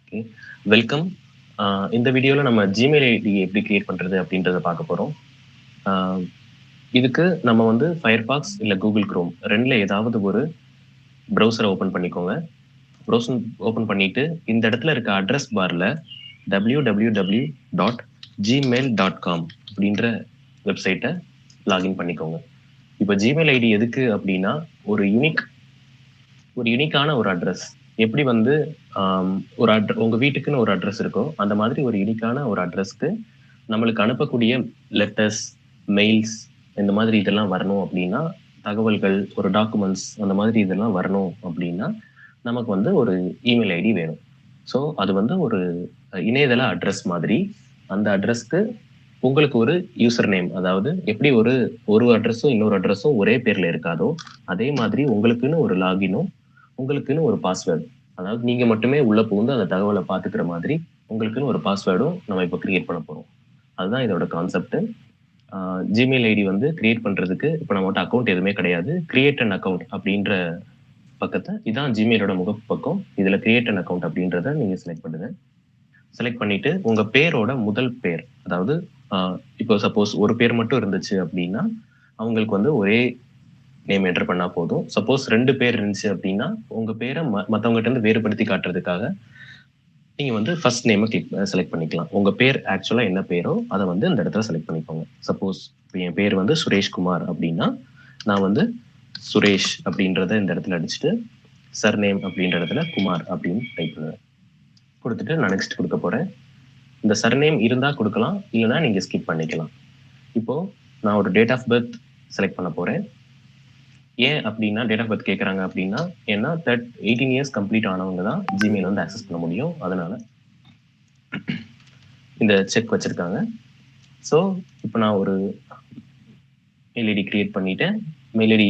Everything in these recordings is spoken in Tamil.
ஓகே. வெல்கம். இந்த வீடியோல நம்ம Gmail ஐடி எப்படி கிரியேட் பண்றது அப்படின்றத பார்க்க போறோம். ஆ இதுக்கு நம்ம வந்து Firefox இல்ல Google Chrome 2ல ஏதாவது ஒரு ப்ரௌசர ஓப்பன் பண்ணிக்கோங்க. ப்ரௌசர் ஓப்பன் பண்ணிட்டு இந்த இடத்துல இருக்க அட்ரஸ் பார்ல www.gmail.com அப்படின்ற வெப்சைட்ட லாகின் பண்ணிக்கோங்க. இப்ப Gmail ஐடி எதுக்கு அப்படின்னா, ஒரு யூனிக்கான ஒரு அட்ரஸ். எப்படி வந்து ஒரு உங்க வீட்டுக்குன்னு ஒரு அட்ரஸ் இருக்கோ, அந்த மாதிரி ஒரு யூனிக்கான ஒரு அட்ரஸ்க்கு நம்மளுக்கு அனுப்பக்கூடிய லெட்டர்ஸ், மெயில்ஸ் இந்த மாதிரி இதெல்லாம் வரணும் அப்படின்னா, தகவல்கள், ஒரு டாக்குமெண்ட்ஸ் அந்த மாதிரி இதெல்லாம் வரணும் அப்படின்னா, நமக்கு வந்து ஒரு இமெயில் ஐடி வேணும். ஸோ அது வந்து ஒரு இணையதள அட்ரஸ் மாதிரி. அந்த அட்ரஸ்க்கு உங்களுக்கு ஒரு யூசர் நேம், அதாவது எப்படி ஒரு அட்ரஸும் இன்னொரு அட்ரஸும் ஒரே பேர்ல இருக்காதோ, அதே மாதிரி உங்களுக்குன்னு ஒரு லாகினும், உங்களுக்குன்னு ஒரு பாஸ்வேர்ட். அதாவது நீங்க மட்டுமே உள்ள புகுந்து அந்த தகவல பார்த்துக்கிற மாதிரி உங்களுக்குன்னு ஒரு பாஸ்வேர்டும் நம்ம இப்ப கிரியேட் பண்ண போறோம். அதுதான் இதோட கான்செப்ட். ஜிமெயில் ஐடி வந்து கிரியேட் பண்றதுக்கு இப்ப நம்மகிட்ட அக்கௌண்ட் எதுவுமே கிடையாது. கிரியேட் அன் அக்கௌண்ட் அப்படின்ற பக்கத்தை இதான் ஜிமெயிலோட முகப்பு பக்கம். இதுல கிரியேட் அன் அக்கௌண்ட் அப்படின்றத நீங்க செலக்ட் பண்ணுங்க. செலக்ட் பண்ணிட்டு உங்க பேரோட முதல் பேர், அதாவது இப்போ சப்போஸ் ஒரு பேர் மட்டும் இருந்துச்சு அப்படின்னா அவங்களுக்கு வந்து ஒரே நேம் என்டர் பண்ணா போதும். சப்போஸ் 2 பேர் இருந்துச்சு அப்படின்னா உங்க பேரை மத்தவங்ககிட்ட இருந்து வேறுபடுத்தி காட்டுறதுக்காக நீங்க வந்து ஃபர்ஸ்ட் நேமை செலக்ட் பண்ணிக்கலாம். உங்க பேர் ஆக்சுவலா என்ன பேரோ அதை வந்து இந்த இடத்துல செலக்ட் பண்ணிக்கோங்க. சப்போஸ் இப்போ என் பேர் வந்து சுரேஷ்குமார் அப்படின்னா நான் வந்து சுரேஷ் அப்படின்றத இந்த இடத்துல அடிச்சுட்டு சர்நேம் அப்படின்ற இடத்துல குமார் அப்படின்னு டைப் பண்ணுவேன். கொடுத்துட்டு நான் நெக்ஸ்ட் கொடுக்க போறேன். இந்த சர்நேம் இருந்தா கொடுக்கலாம், இல்லைன்னா நீங்க ஸ்கிப் பண்ணிக்கலாம். இப்போ நான் ஒரு டேட் ஆஃப் பர்த் செலக்ட் பண்ண போறேன். ஏன் அப்படின்னா டேட் ஆஃப் பர்த் கேட்குறாங்க அப்படின்னா, ஏன்னா 18 இயர்ஸ் கம்ப்ளீட் ஆனவங்க தான் ஜிமெயில் வந்து ஆக்சஸ் பண்ண முடியும். அதனால இந்த செக் வச்சிருக்காங்க. ஸோ இப்போ நான் ஒரு மெயில் ஐடி கிரியேட் பண்ணிட்டேன். மெயில் ஐடி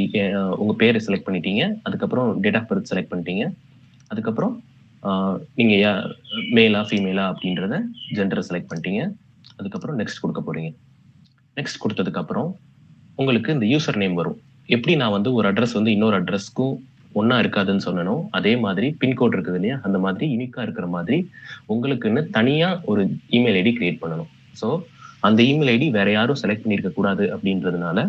உங்க பேரை செலக்ட் பண்ணிட்டீங்க. அதுக்கப்புறம் டேட் ஆஃப் பர்த் செலக்ட் பண்ணிட்டீங்க. அதுக்கப்புறம் நீங்க மேலா ஃபீமேலா அப்படின்றத ஜெண்டரை செலக்ட் பண்ணிட்டீங்க. அதுக்கப்புறம் நெக்ஸ்ட் கொடுக்க போறீங்க. நெக்ஸ்ட் கொடுத்ததுக்கு அப்புறம் உங்களுக்கு இந்த யூசர் நேம் வரும். எப்படி நான் வந்து ஒரு அட்ரஸ் வந்து இன்னொரு அட்ரஸ்க்கும் ஒன்னா இருக்காதுன்னு சொன்னனோ, அதே மாதிரி பின்கோட் இருக்குது இல்லையா, அந்த மாதிரி யூனிக்கா இருக்கிற மாதிரி உங்களுக்குன்னு தனியா ஒரு இமெயில் ஐடி கிரியேட் பண்ணணும். ஸோ அந்த இமெயில் ஐடி வேற யாரும் செலக்ட் பண்ணியிருக்க கூடாது அப்படின்றதுனால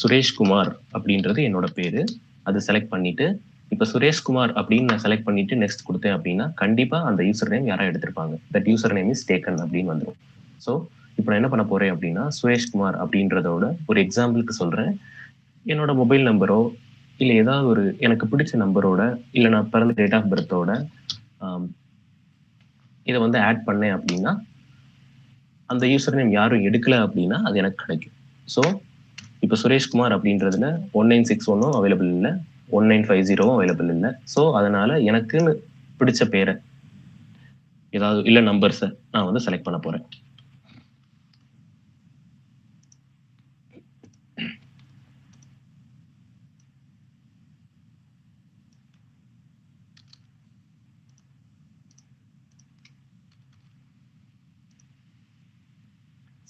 சுரேஷ்குமார் அப்படின்றது என்னோட பேரு. அது செலக்ட் பண்ணிட்டு இப்ப சுரேஷ்குமார் அப்படின்னு நான் செலக்ட் பண்ணிட்டு நெக்ஸ்ட் கொடுத்தேன் அப்படின்னா கண்டிப்பா அந்த யூசர் நேம் யாரா எடுத்திருப்பாங்க. That user name is taken அப்படின்னு வந்துடும். ஸோ இப்போ நான் என்ன பண்ண போறேன் அப்படின்னா சுரேஷ்குமார் அப்படின்றதோட ஒரு எக்ஸாம்பிளுக்கு சொல்றேன். என்னோட மொபைல் நம்பரோ இல்லை ஏதாவது ஒரு எனக்கு பிடிச்ச நம்பரோட இல்லை நான் பிறந்த டேட் ஆஃப் பர்த்தோட இதை வந்து ஆட் பண்ணேன் அப்படின்னா அந்த யூசர் நேம் யாரும் எடுக்கல அப்படின்னா அது எனக்கு கிடைக்கும். ஸோ இப்போ சுரேஷ்குமார் அப்படின்றதுல 1961 அவைலபிள் இல்லை, 1950 அவைலபிள் இல்லை. ஸோ அதனால எனக்குன்னு பிடிச்ச பேரை ஏதாவது இல்லை நம்பர்ஸை நான் வந்து செலக்ட் பண்ண போறேன்.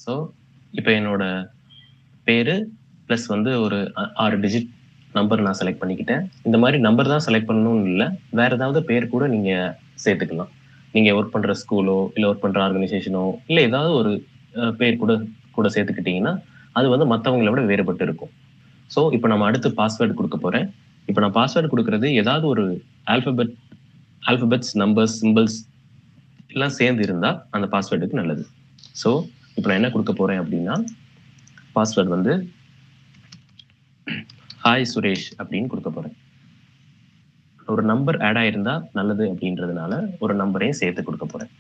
ஸோ இப்போ என்னோட பேரு ப்ளஸ் வந்து ஒரு 6 டிஜிட் நம்பர் நான் செலக்ட் பண்ணிக்கிட்டேன். இந்த மாதிரி நம்பர் தான் செலக்ட் பண்ணணும்னு இல்லை, வேற ஏதாவது பேர் கூட நீங்க சேர்த்துக்கலாம். நீங்க ஒர்க் பண்ற ஸ்கூலோ இல்லை ஒர்க் பண்ற ஆர்கனைசேஷனோ இல்லை ஏதாவது ஒரு பேர் கூட சேர்த்துக்கிட்டீங்கன்னா அது வந்து மற்றவங்களை விட வேறுபட்டு இருக்கும். ஸோ இப்போ நம்ம அடுத்து பாஸ்வேர்டு கொடுக்க போறேன். இப்போ நான் பாஸ்வேர்டு கொடுக்கறது ஏதாவது ஒரு ஆல்பபெட்ஸ், நம்பர்ஸ், சிம்பிள்ஸ் எல்லாம் சேர்ந்து இருந்தா அந்த பாஸ்வேர்டுக்கு நல்லது. ஸோ இப்போ நான் என்ன கொடுக்க போறேன் அப்படின்னா பாஸ்வேர்டு வந்து ஹாய் சுரேஷ் அப்படின்னு கொடுக்க போறேன். ஒரு நம்பர் ஆட் ஆயிருந்தா நல்லது அப்படின்றதுனால ஒரு நம்பரையும் சேர்த்து கொடுக்க போறேன்.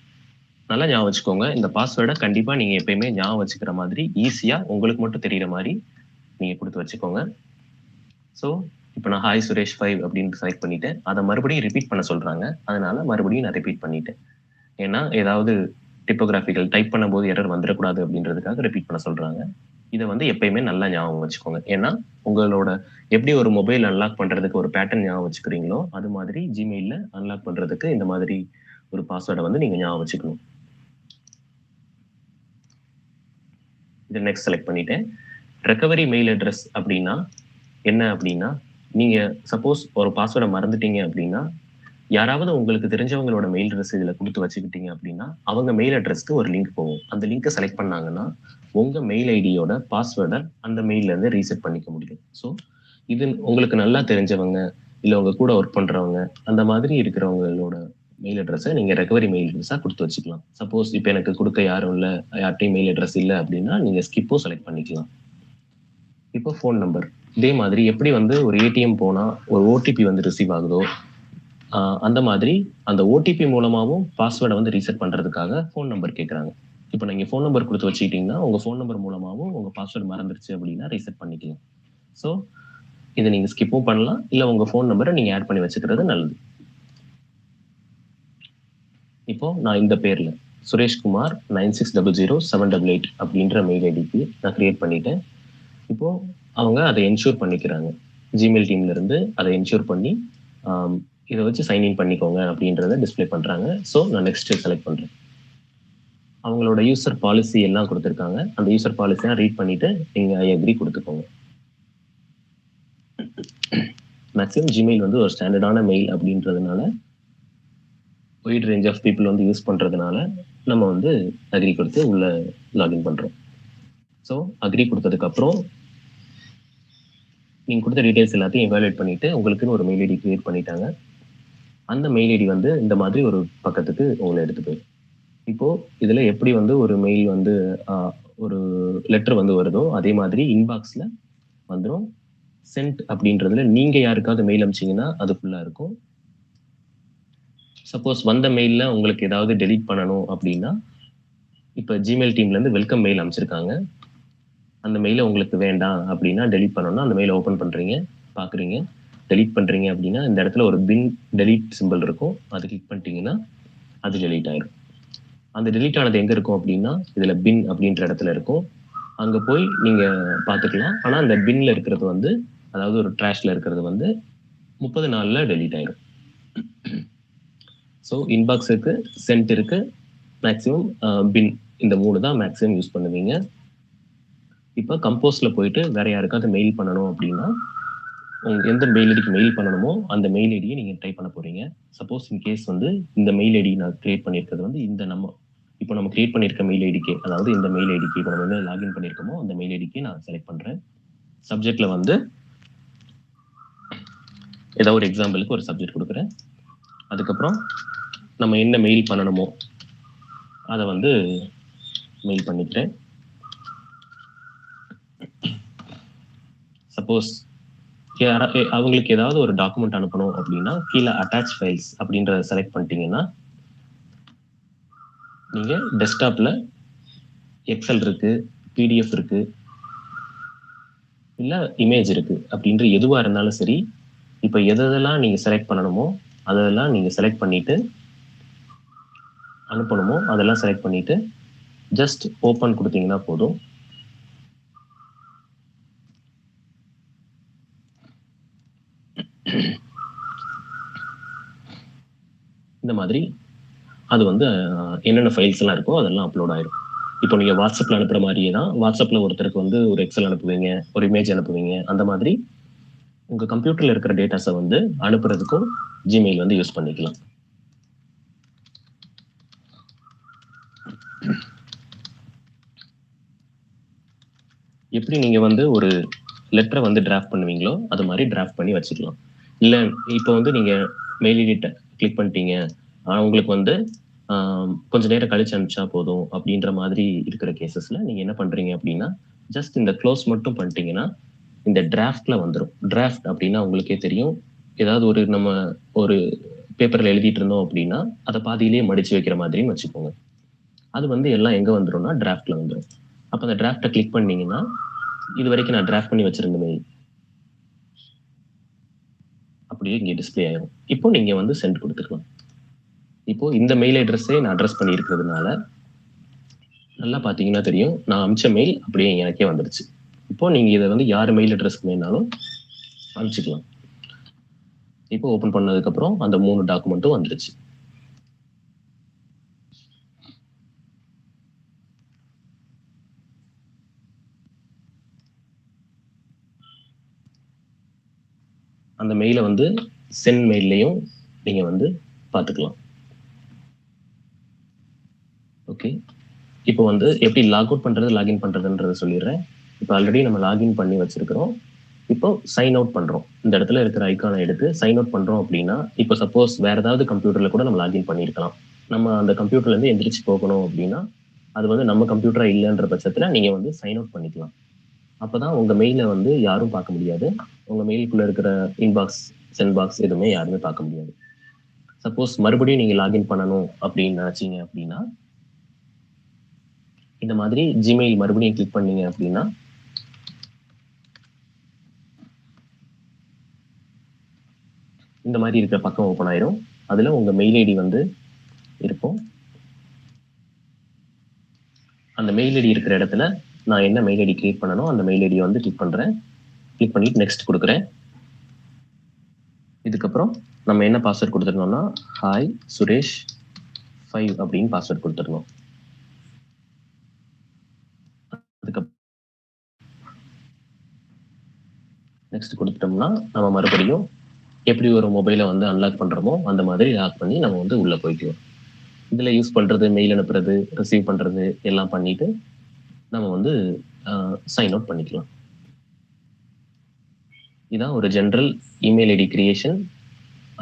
நல்லா ஞாபகம் வச்சுக்கோங்க, இந்த பாஸ்வேர்டை கண்டிப்பா நீங்க எப்பயுமே ஞாபகம் வச்சுக்கிற மாதிரி ஈஸியா உங்களுக்கு மட்டும் தெரியுற மாதிரி நீங்க கொடுத்து வச்சுக்கோங்க. ஸோ இப்போ நான் ஹாய் சுரேஷ் 5 அப்படின்னு செலக்ட் பண்ணிட்டேன். அதை மறுபடியும் ரிப்பீட் பண்ண சொல்றாங்க, அதனால மறுபடியும் நான் ரிப்பீட் பண்ணிட்டேன். ஏன்னா ஏதாவது டிப்போகிராஃபிக்கல் டைப் பண்ணும்போது எரர் வந்துடக்கூடாது அப்படின்றதுக்காக ரிப்பீட் பண்ண சொல்றாங்க. இதை வந்து எப்பயுமே நல்லா ஞாபகம் வச்சுக்கோங்க. ஏன்னா உங்களோட எப்படி ஒரு மொபைல் அன்லாக் பண்றதுக்கு ஒரு பேட்டர்ன் ஞாபகம் வச்சுக்கிறீங்களோ அது மாதிரி ஜிமெயில அன்லாக் பண்றதுக்கு இந்த மாதிரி ஒரு பாஸ்வேர்டை வந்து நீங்க ஞாபகம் வச்சுக்கணும். இதை நெக்ஸ்ட் செலக்ட் பண்ணிட்டேன். ரெக்கவரி மெயில் அட்ரஸ் அப்படின்னா என்ன அப்படின்னா, நீங்க சப்போஸ் ஒரு பாஸ்வேர்டை மறந்துட்டீங்க அப்படின்னா யாராவது உங்களுக்கு தெரிஞ்சவங்களோட மெயில் அட்ரஸ் இதுல குடுத்து வச்சுக்கிட்டீங்க அப்படின்னா, அவங்க மெயில் அட்ரஸ்க்கு ஒரு லிங்க் போகும். அந்த லிங்க்க செலக்ட் பண்ணாங்கன்னா, உங்க மெயில் ஐடியோட பாஸ்வேர்ட அந்த மெயில்ல இருந்து ரீசெட் பண்ணிக்க முடியும். ஸோ, இது உங்களுக்கு நல்லா தெரிஞ்சவங்க, இல்ல உங்க கூட ஒர்க் பண்றவங்க, அந்த மாதிரி இருக்கிறவங்களோட மெயில் அட்ரஸ நீங்க ரெக்கவரி மெயில் அட்ரஸா குடுத்து வச்சுக்கலாம். சப்போஸ் இப்ப எனக்கு குடுக்க யாரும் இல்ல, யார்ட்டயும் மெயில் அட்ரஸ் இல்ல அப்படின்னா, நீங்க ஸ்கிப்பும் செலக்ட் பண்ணிக்கலாம். இப்போ ஃபோன் நம்பர். இதே மாதிரி எப்படி வந்து ஒரு ஏடிஎம் போனா ஒரு ஓடிபி வந்து ரிசீவ் ஆகுதோ, அந்த மாதிரி அந்த ஓடிபி மூலமாவும் பாஸ்வேர்ட வந்து ரீசெட் பண்றதுக்காக ஃபோன் நம்பர் கேட்கறாங்க. இப்ப நீங்க ஃபோன் நம்பர் குடுத்து வச்சுக்கிட்டீங்கன்னா, உங்க ஃபோன் நம்பர் மூலமாவும் உங்க பாஸ்வேர்ட் மறந்துருச்சு அப்படின்னா ரீசெட் பண்ணிக்கலாம். ஸோ, இத நீங்க ஸ்கிப்பும் பண்ணலாம். இல்ல உங்க ஃபோன் நம்பர நீங்க ஆட் பண்ணி வச்சுக்கிறது நல்லது. இப்போ நான் இந்த பேர்ல சுரேஷ்குமார் 96007888 அப்படின்ற மெயில் ஐடிக்கு நான் கிரியேட் பண்ணிட்டேன். இப்போ அவங்க அத என்ஷூர் பண்ணிக்கிறாங்க. Gmail டீம்ல இருந்து அத என்ஷூர் பண்ணி, ஆம் இத வச்சு சைன் இன் பண்ணிக்கோங்க அப்படின்றத டிஸ்ப்ளே பண்றாங்க. ஸோ, நான் நெக்ஸ்ட் செலக்ட் பண்றேன். அவங்களோட யூசர் பாலிசி எல்லாம் குடுத்திருக்காங்க. அந்த யூசர் பாலிசிய ரீட் பண்ணிட்டு, நீங்க ஐ அக்ரி குடுத்துக்கோங்க. மேக்ஸிமம் Gmail வந்து ஒரு ஸ்டாண்டர்டான மெயில் அப்படின்றதுனால, வைட் ரேஞ்ச் ஆஃப் பீப்பிள் வந்து யூஸ் பண்றதுனால, நம்ம வந்து அக்ரி குடுத்து உள்ள லாகின் பண்றோம். ஸோ, அக்ரி குடுத்ததுக்கு அப்புறம், நீங்க குடுத்த டீடைல்ஸ் எல்லாத்தையும் எவாலுவேட் பண்ணிட்டு, உங்களுக்குன்னு ஒரு மெயில் ஐடி கிரியேட் பண்ணிட்டாங்க. அந்த மெயில் ஐடி வந்து இந்த மாதிரி ஒரு பக்கத்துக்கு உங்கள எடுத்து போயிரும். இப்போ இதுல எப்படி வந்து ஒரு மெயில் வந்து ஒரு லெட்டர் வந்து வருதோ, அதே மாதிரி இன்பாக்ஸ்ல வந்துரும். சென்ட் அப்படின்றதுல நீங்க யாருக்காவது மெயில் அனுப்பிச்சீங்கன்னா, அது ஃபுல்லா இருக்கும். சப்போஸ் வந்த மெயில்ல உங்களுக்கு ஏதாவது டெலீட் பண்ணணும் அப்படின்னா, இப்ப Gmail டீம்ல இருந்து வெல்கம் மெயில் அனுப்பிச்சிருக்காங்க. அந்த மெயில உங்களுக்கு வேண்டாம் அப்படின்னா, டெலீட் பண்ணணும்னா அந்த மெயில ஓப்பன் பண்றீங்க, பார்க்குறீங்க. டெலீட் பண்றீங்க அப்படின்னா, இந்த இடத்துல ஒரு பின் டெலீட் சிம்பல் இருக்கும். அது கிளிக் பண்ணிட்டீங்கன்னா, அது டெலீட் ஆயிரும். அந்த டெலீட் ஆனது எங்க இருக்கும் அப்படின்னா, இதுல பின் அப்படின்ற இடத்துல இருக்கும். அங்க போய் நீங்க பார்த்துக்கலாம். ஆனா அந்த பின்ல இருக்கிறது வந்து, அதாவது ஒரு ட்ராஷ்ல இருக்கிறது வந்து 30 நாள்ல டெலீட் ஆயிரும். ஸோ இன்பாக்ஸ் இருக்கு, சென்ட் இருக்கு, மேக்ஸிமம் பின் இந்த 3 தான் மேக்ஸிமம் யூஸ் பண்ணுவீங்க. இப்ப கம்போஸ்ட்ல போயிட்டு வேற யாருக்காவது மெயில் பண்ணணும் அப்படின்னா, எந்த மெயில் ஐடிக்கு மெயில் பண்ணணுமோ அந்த மெயில் ஐடிய நீங்க டைப் பண்ண போறீங்க. சப்போஸ் இன் கேஸ் வந்து இந்த மெயில் ஐடி நான் கிரியேட் பண்ணியிருக்கிறது வந்து இந்த இப்போ நம்ம கிரியேட் பண்ணியிருக்க மெயில் ஐடிக்கு, அதாவது இந்த மெயில் ஐடிக்கு இப்போ நம்ம என்ன லாகின் பண்ணியிருக்கோமோ அந்த மெயில் ஐடிக்கு நான் செலக்ட் பண்றேன். சப்ஜெக்ட்ல வந்து ஏதாவது ஒரு எக்ஸாம்பிளுக்கு ஒரு சப்ஜெக்ட் குடுக்குறேன். அதுக்கப்புறம் நம்ம என்ன மெயில் பண்ணணுமோ அத வந்து மெயில் பண்ணிக்கிறேன். சப்போஸ் அவங்களுக்கு ஏதாவது ஒரு டாக்குமெண்ட் அனுப்பணும் அப்படின்னா, கீழ அட்டாச் ஃபைல்ஸ் அப்படின்றத செலக்ட் பண்ணிட்டீங்கன்னா, நீங்க டெஸ்க்டாப்ல எக்ஸல் இருக்கு, பிடிஎஃப் இருக்கு, இல்ல இமேஜ் இருக்கு அப்படின்ற எதுவா இருந்தாலும் சரி, இப்ப எதெல்லாம் நீங்க செலக்ட் பண்ணணுமோ, அதெல்லாம் நீங்க செலக்ட் பண்ணிட்டு அனுப்பணுமோ, அதெல்லாம் செலக்ட் பண்ணிட்டு ஜஸ்ட் ஓப்பன் குடுத்தீங்கன்னா போதும். இந்த மாதிரி அது வந்து என்னென்ன ஃபைல்ஸ் எல்லாம் இருக்கோ அதெல்லாம் அப்லோட் ஆயிரும். இப்போ நீங்க வாட்ஸ்அப்ல அனுப்புற மாதிரியே தான் வாட்ஸ்அப்ல ஒருத்தருக்கு வந்து ஒரு எக்ஸல் அனுப்புவீங்க, ஒரு இமேஜ் அனுப்புவீங்க. அந்த மாதிரி உங்க கம்ப்யூட்டர்ல இருக்கிற டேட்டாஸ வந்து அனுப்புறதுக்கும் Gmail வந்து யூஸ் பண்ணிக்கலாம். எப்படி நீங்க வந்து ஒரு லெட்டர வந்து டிராஃப்ட் பண்ணுவீங்களோ, அது மாரி டிராஃப்ட் பண்ணி வச்சுக்கலாம். இல்ல இப்போ வந்து நீங்க மெயில் ஐடி கிளிக் பண்ணிட்டீங்க. உங்களுக்கு வந்து கொஞ்ச நேரம் கழிச்சு அனுப்பிச்சா போதும் அப்படின்ற மாதிரி இருக்கிற கேஸஸ்ல நீங்க என்ன பண்றீங்க அப்படின்னா, ஜஸ்ட் இந்த க்ளோஸ் மட்டும் பண்ணிட்டீங்கன்னா, இந்த டிராஃப்ட்ல வந்துரும். டிராஃப்ட் அப்படின்னா உங்களுக்கே தெரியும். ஏதாவது நம்ம ஒரு பேப்பர்ல எழுதிட்டு இருந்தோம் அப்படின்னா, அத பாதியிலேயே மடிச்சு வைக்கிற மாதிரின்னு வச்சுக்கோங்க. அது வந்து எல்லாம் எங்க வந்துரும்னா, டிராஃப்ட்ல வந்துரும். அப்ப அந்த டிராஃப்ட்ட கிளிக் பண்ணீங்கன்னா, இதுவரைக்கும் நான் டிராஃப்ட் பண்ணி வச்சிருந்த மெயில் அப்படியே இங்க டிஸ்ப்ளே ஆயிரும். இப்போ நீங்க வந்து சென்ட் குடுத்துக்கலாம். இப்போ இந்த மெயில் அட்ரஸே நான் அட்ரஸ் பண்ணியிருக்கிறதுனால, நல்லா பார்த்தீங்கன்னா தெரியும். நான் அனுப்பிச்ச மெயில் அப்படியே எனக்கே வந்துருச்சு. இப்போ நீங்க இத வந்து யார் மெயில் அட்ரஸ்க்கு வேணாலும் அனுப்பிச்சுக்கலாம். இப்போ ஓப்பன் பண்ணதுக்கப்புறம் அந்த 3 டாக்குமெண்ட்டும் வந்துருச்சு. அந்த மெயில வந்து சென்ட் மெயில்லயும் நீங்க வந்து பார்த்துக்கலாம். ஓகே. இப்போ வந்து எப்படி லாக் அவுட் பண்றது, லாகின் பண்றதுன்றத சொல்லிடுறேன். இப்போ ஆல்ரெடி நம்ம லாகின் பண்ணி வச்சிருக்கிறோம். இப்போ சைன் அவுட் பண்றோம். இந்த இடத்துல இருக்கிற ஐகானை எடுத்து சைன் அவுட் பண்றோம் அப்படின்னா, இப்போ சப்போஸ் வேற ஏதாவது கம்ப்யூட்டர்ல கூட நம்ம லாகின் பண்ணியிருக்கலாம். நம்ம அந்த கம்ப்யூட்டர்ல இருந்து எந்திரிச்சு போகணும் அப்படின்னா, அது வந்து நம்ம கம்ப்யூட்டரா இல்லைன்ற பட்சத்துல நீங்க வந்து சைன் அவுட் பண்ணிக்கலாம். அப்பதான் உங்க மெயில வந்து யாரும் பார்க்க முடியாது. உங்க மெயிலுக்குள்ள இருக்கிற இன்பாக்ஸ், சென்ட் பாக்ஸ் எதுவுமே யாருமே பார்க்க முடியாது. சப்போஸ் மறுபடியும் நீங்க லாகின் பண்ணணும் அப்படின்னு நினைச்சீங்க அப்படின்னா, இந்த மாதிரி ஜிமெயில் மறுபடியும் கிளிக் பண்ணீங்க அப்படின்னா, இந்த மாதிரி இருக்கிற பக்கம் ஓப்பன் ஆயிரும். அதுல உங்க மெயில் ஐடி வந்து இருக்கும். அந்த மெயில் ஐடி இருக்கிற இடத்துல நான் என்ன மெயில் ஐடி கிரியேட் பண்ணனோ அந்த மெயில் ஐடியை வந்து கிளிக் பண்றேன். கிளிக் பண்ணிட்டு நெக்ஸ்ட் கொடுக்குறேன். இதுக்கப்புறம் நம்ம என்ன பாஸ்வேர்ட் கொடுத்துருந்தோம்னா ஹாய் சுரேஷ் 5 அப்படின்னு பாஸ்வேர்ட் கொடுத்துருந்தோம். அதுக்கப்புறம் நெக்ஸ்ட் கொடுத்துட்டோம்னா நம்ம மறுபடியும் எப்படி ஒரு மொபைலை வந்து அன்லாக் பண்றோமோ அந்த மாதிரி லாக் பண்ணி நம்ம வந்து உள்ள போய்க்குவோம். இதுல யூஸ் பண்றது, மெயில் அனுப்புறது, ரிசீவ் பண்றது எல்லாம் பண்ணிட்டு நம்ம வந்து சைன் அவுட் பண்ணிக்கலாம். இதான் ஒரு ஜென்ரல் இமெயில் ஐடி கிரியேஷன்.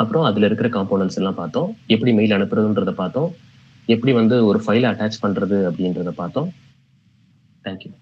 அப்புறம் அதுல இருக்கிற காம்போனன்ட்ஸ் எல்லாம் பார்த்தோம். எப்படி மெயில் அனுப்புறதுன்றத பார்த்தோம். எப்படி வந்து ஒரு ஃபைலை அட்டாச் பண்றது அப்படின்றத பார்த்தோம். தேங்க்யூ.